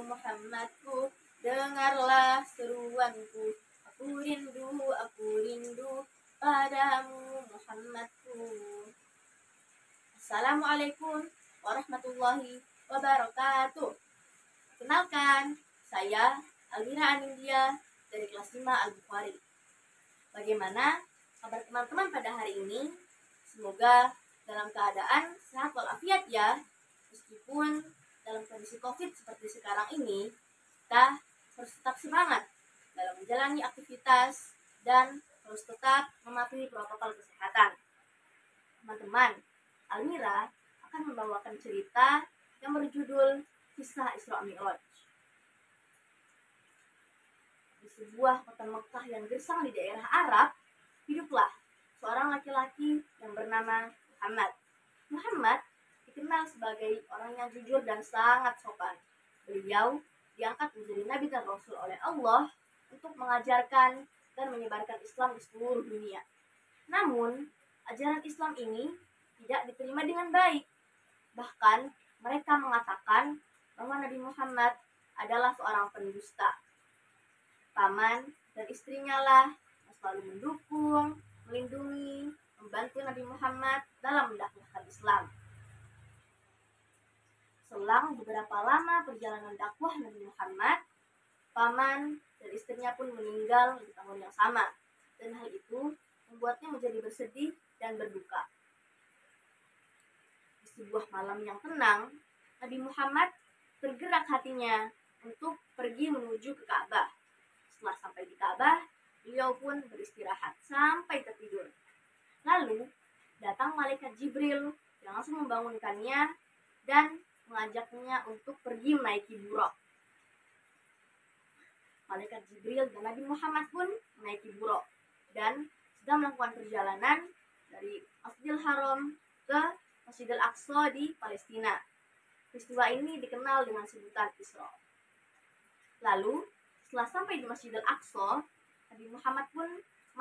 Muhammadku, dengarlah seruanku. Aku rindu padamu Muhammadku. Assalamualaikum warahmatullahi wabarakatuh. Kenalkan, saya Almira Anindya dari kelas 5 Al-Bukhari. Bagaimana kabar teman-teman pada hari ini? Semoga dalam keadaan sehat walafiat ya. Meskipun dalam kondisi COVID seperti sekarang ini, kita harus tetap semangat dalam menjalani aktivitas dan harus tetap mematuhi protokol kesehatan. Teman-teman, Almira akan membawakan cerita yang berjudul Kisah Isra Mi'raj. Di sebuah kota Mekah yang gersang di daerah Arab, hiduplah seorang laki-laki yang bernama Muhammad. Muhammad dikenal sebagai orang yang jujur dan sangat sopan. Beliau diangkat menjadi nabi dan rasul oleh Allah untuk mengajarkan dan menyebarkan Islam di seluruh dunia. Namun, ajaran Islam ini tidak diterima dengan baik. Bahkan, mereka mengatakan bahwa Nabi Muhammad adalah seorang pendusta. Paman dan istrinya lah yang selalu mendukung, melindungi, membantu Nabi Muhammad dalam mendakwahkan Islam. Selang beberapa lama perjalanan dakwah Nabi Muhammad, paman dan istrinya pun meninggal di tahun yang sama, dan hal itu membuatnya menjadi bersedih dan berduka. Di sebuah malam yang tenang, Nabi Muhammad tergerak hatinya untuk pergi menuju ke Ka'bah. Setelah sampai di Ka'bah, beliau pun beristirahat sampai tertidur. Lalu datang malaikat Jibril yang langsung membangunkannya dan mengajaknya untuk pergi menaiki buraq. Malaikat Jibril dan Nabi Muhammad pun menaiki buraq dan sedang melakukan perjalanan dari Masjidil Haram ke Masjidil Aqsa di Palestina. Peristiwa ini dikenal dengan sebutan Isra. Lalu, setelah sampai di Masjidil Aqsa, Nabi Muhammad pun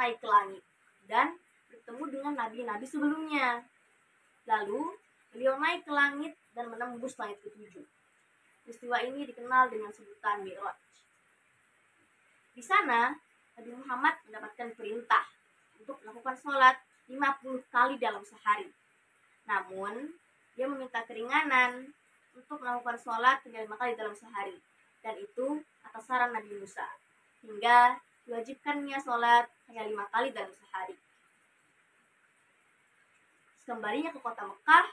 naik ke langit dan bertemu dengan nabi-nabi sebelumnya. Lalu, beliau naik ke langit dan menembus langit ke-7. Peristiwa ini dikenal dengan sebutan Mi'raj. Di sana, Nabi Muhammad mendapatkan perintah untuk melakukan sholat 50 kali dalam sehari. Namun, dia meminta keringanan untuk melakukan sholat 5 kali dalam sehari. Dan itu atas saran Nabi Musa. Hingga diwajibkannya sholat hanya 5 kali dalam sehari. Kembalinya ke kota Mekah,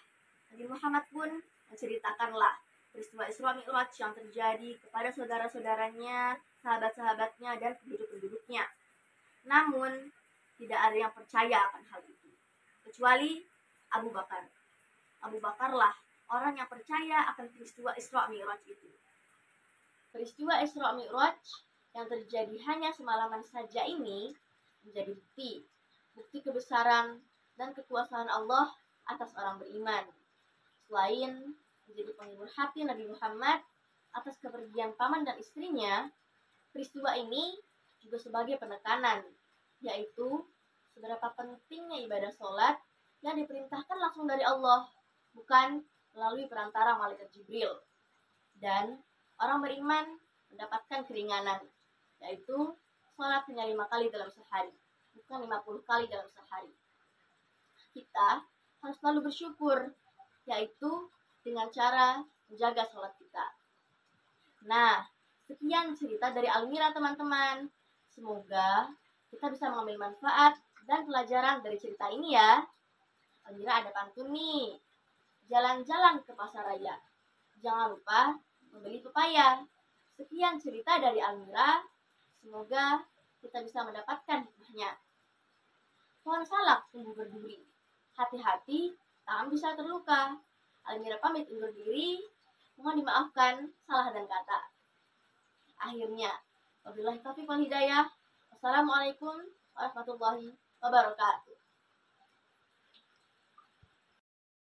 Nabi Muhammad pun menceritakanlah peristiwa Isra Mi'raj yang terjadi kepada saudara-saudaranya, sahabat-sahabatnya, dan penduduk-penduduknya. Namun, tidak ada yang percaya akan hal itu, kecuali Abu Bakar. Abu Bakarlah orang yang percaya akan peristiwa Isra Mi'raj itu. Peristiwa Isra Mi'raj yang terjadi hanya semalaman saja ini menjadi bukti kebesaran dan kekuasaan Allah atas orang beriman. Selain menjadi penghibur hati Nabi Muhammad atas kepergian paman dan istrinya, peristiwa ini juga sebagai penekanan, yaitu seberapa pentingnya ibadah sholat yang diperintahkan langsung dari Allah, bukan melalui perantara malaikat Jibril. Dan orang beriman mendapatkan keringanan, yaitu sholat hanya 5 kali dalam sehari, bukan 50 kali dalam sehari. Kita harus selalu bersyukur, yaitu dengan cara menjaga sholat kita. Nah, sekian cerita dari Almira teman-teman. Semoga kita bisa mengambil manfaat dan pelajaran dari cerita ini ya. Almira ada pantun nih. Jalan-jalan ke pasar raya, jangan lupa membeli pepaya. Sekian cerita dari Almira. Semoga kita bisa mendapatkan hikmahnya. Pohon salak tumbuh berduri. Hati-hati, tangan bisa terluka. Almira pamit undur diri. Mohon dimaafkan salah dan kata. Akhirnya, wabillahi taufiq wal hidayah. Wassalamualaikum warahmatullahi wabarakatuh.